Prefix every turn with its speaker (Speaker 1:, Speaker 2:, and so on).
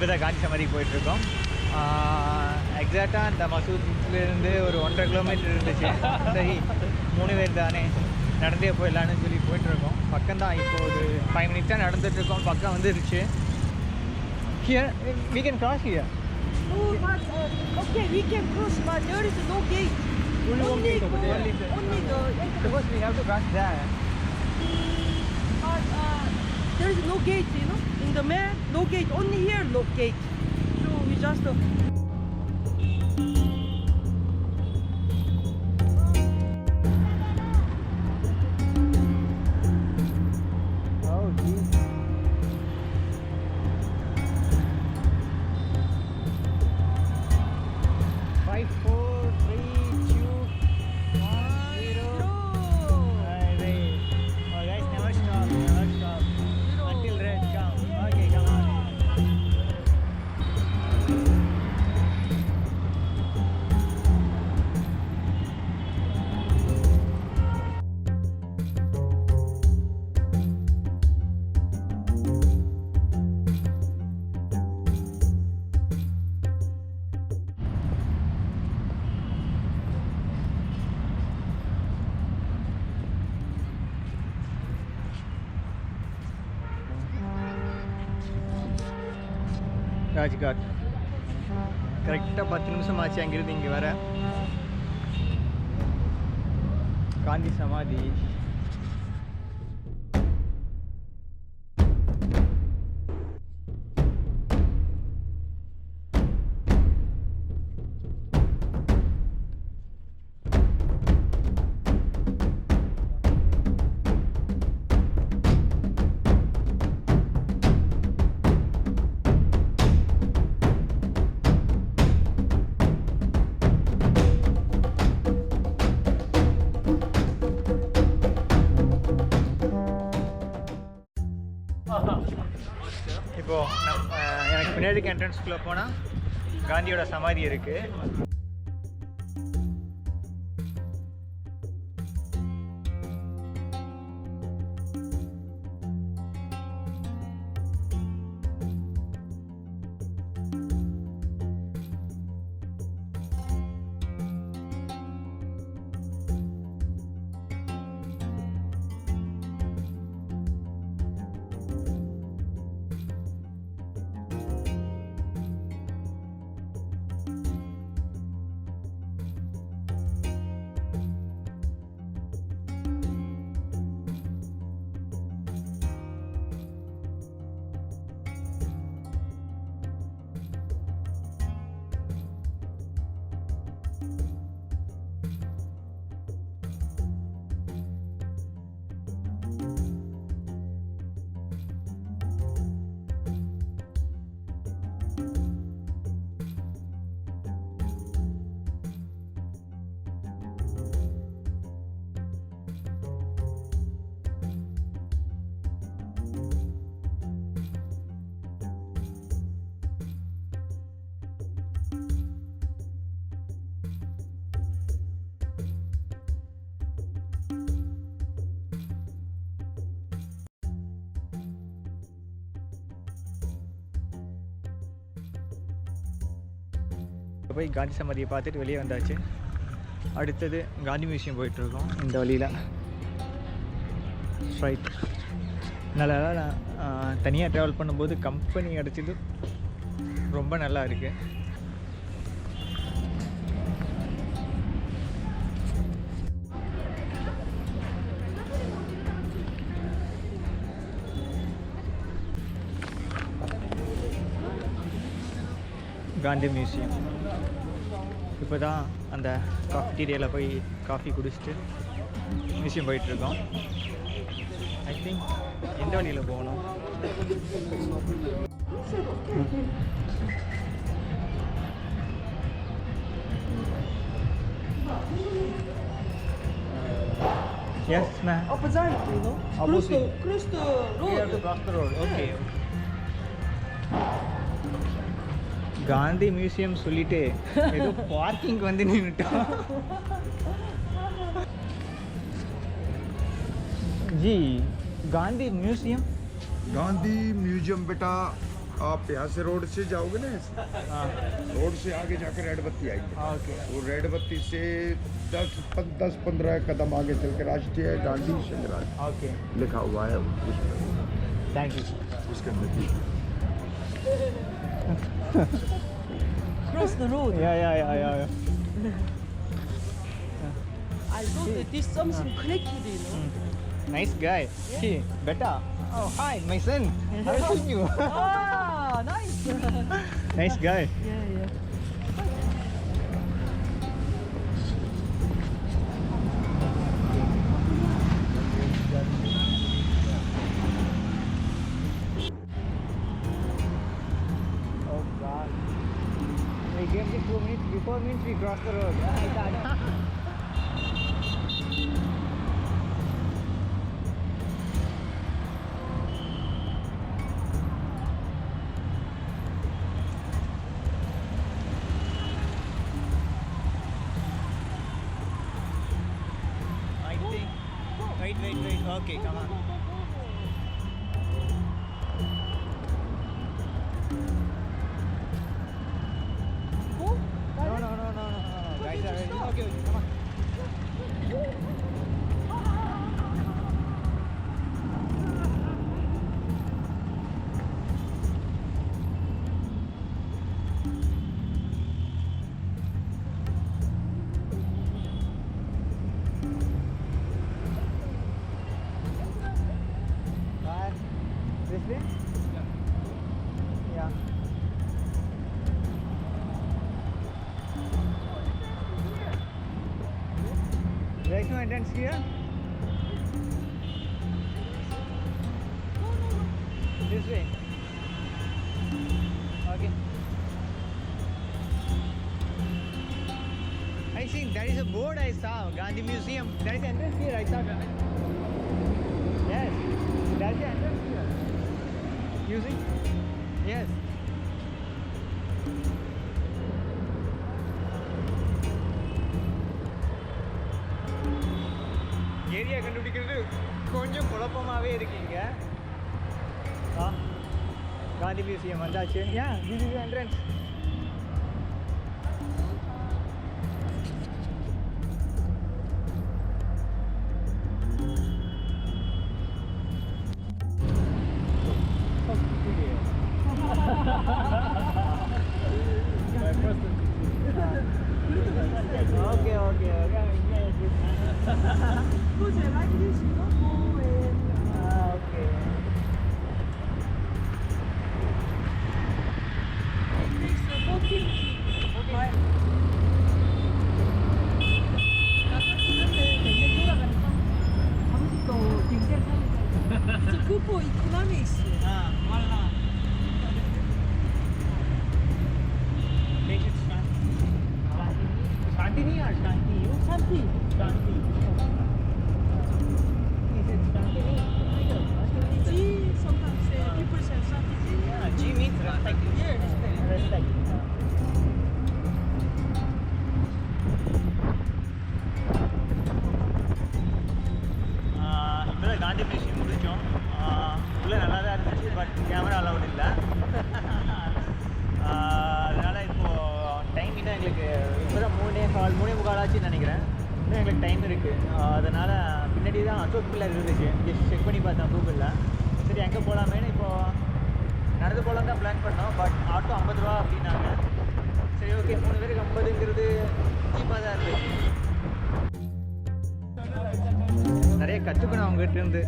Speaker 1: இப்போ தான் காந்தி சமாதிக்கு போயிட்டுருக்கோம். எக்ஸாக்டாக அந்த மசூதிலேருந்து ஒரு 1.5 கிலோமீட்டர் இருந்துச்சு. சரி 3 பேர் தானே நடந்தே போயிடலான்னு சொல்லி போயிட்டுருக்கோம். பக்கம் தான், இப்போ ஒரு 5 minutes தான் நடந்துகிட்ருக்கோம். பக்கம் வந்துருச்சு. Here we can cross here.
Speaker 2: No, but okay, we can cross, but there is no gate. Only
Speaker 1: because we have to cross there.
Speaker 2: But there is no gate, you know. In the map, no gate. Only here, no gate. So we just.
Speaker 1: Oh, geez. 5, 4, 3, 2, 1, 0. Oh, guys, never stop until red comes. Okay, come on. Raj Ghat. கரெக்டாக 10 நிமிஷம் ஆச்சு அங்கிருந்து இங்கே வர. காந்தி சமாதி. இப்போது எனக்கு பின்னாடி என்ட்ரன்ஸ்குள்ளே போனால் காந்தியோட சமாதி இருக்குது. போய் காந்தி சமாதியை பார்த்துட்டு வெளியே வந்தாச்சு. அடுத்தது காந்தி மியூசியம் போயிட்டுருக்கோம் இந்த வழியில் ஸ்ட்ரைட். நல்லா தனியாக ட்ராவல் பண்ணும்போது கம்பெனி கிடச்சிது, ரொம்ப நல்லா இருக்குது. காந்தி மியூசியம். இப்போ தான் அந்த காஃபிடீரியாவில் போய் காஃபி குடிச்சிட்டு மியூசியம் போயிட்டுருக்கோம். ஐ திங்க் எந்த வழியில் போகணும்? Yes, ma'am.
Speaker 2: Opposite, you know.
Speaker 1: Opposite.
Speaker 2: Cross the road.
Speaker 1: We have to cross the road. Okay. Gandhi museum சொல்லிட்டு ஏதோ பார்க்கிங் வந்து நின்றுட்டோம். जी गांधी म्यूजियम
Speaker 3: गांधी म्यूजियम बेटा आप यहाँ से रोड से जाओगे ना,
Speaker 1: हाँ
Speaker 3: रोड से आगे जाकर रेड बत्ती आएगी।
Speaker 1: ओके
Speaker 3: वो रेड बत्ती से 10-15 कदम आगे चल के राष्ट्रीय गांधी संग्रहालय
Speaker 1: ओके
Speaker 3: लिखा हुआ है उसमें,
Speaker 1: थैंक यू
Speaker 3: उसके अंदर।
Speaker 2: Cross the road.
Speaker 1: या
Speaker 2: I thought that this something connected, you know.
Speaker 1: Nice guy. He better. Oh hi, my son. How are you?
Speaker 2: Ah, nice.
Speaker 1: Nice guy.
Speaker 2: Yeah.
Speaker 1: Oh God. We gave the 2 minutes. Before means we crossed the road. I think. Wait. Okay, come on.
Speaker 2: Go.
Speaker 1: No. Guys are ready. Okay, come on. Bye. This way? Yeah. There's no entrance here? This way? Okay. I think there is a board I saw, Gandhi Museum. There is entrance here, I saw. Yes, there is entrance here. You see? Yes. Area கண்டுபிடிக்கிறது கொஞ்சம் குழப்பமாகவே இருக்கீங்க. Gandhi museum வந்தாச்சு. This is entrance. Okay.
Speaker 2: Because I like this, you know.
Speaker 1: Okay.
Speaker 2: It takes 14. Okay. It's good for economics.
Speaker 1: Voilà. Make it Shantini or Shanti?
Speaker 2: Something.
Speaker 1: Shanti. Is it Shantini?
Speaker 2: G, sometimes people say something.
Speaker 1: Yeah, G means respect.
Speaker 2: Yeah, respect.
Speaker 1: Respect. இப்போ Gandhi museum முடித்தோம். உள்ளே நல்லா தான் இருந்துச்சு, but camera allowed இல்லை. அதனால் இப்போது time இன்னும் எங்களுக்கு இப்போ தான் 3:45 ஆச்சுன்னு நினைக்கிறேன். இன்னும் எங்களுக்கு டைம் இருக்குது. அதனால் பின்னாடி தான் அசோக் பில்லர் இருந்துச்சு. ஜஸ்ட் செக் பண்ணி பார்த்தேன் கூகுளில். சரி எங்கே போகலாமேன்னு இப்போது நடந்து போகலாம் தான் பிளான் பண்ணோம். பட் ஆட்டோ 50 ரூபா அப்படின்னாங்க. சரி ஓகே, 3 பேருக்கு 50ங்கிறது சீப்பாக தான் இருந்துச்சு. நிறைய கற்றுக்கணும் அவங்ககிட்ட இருந்து.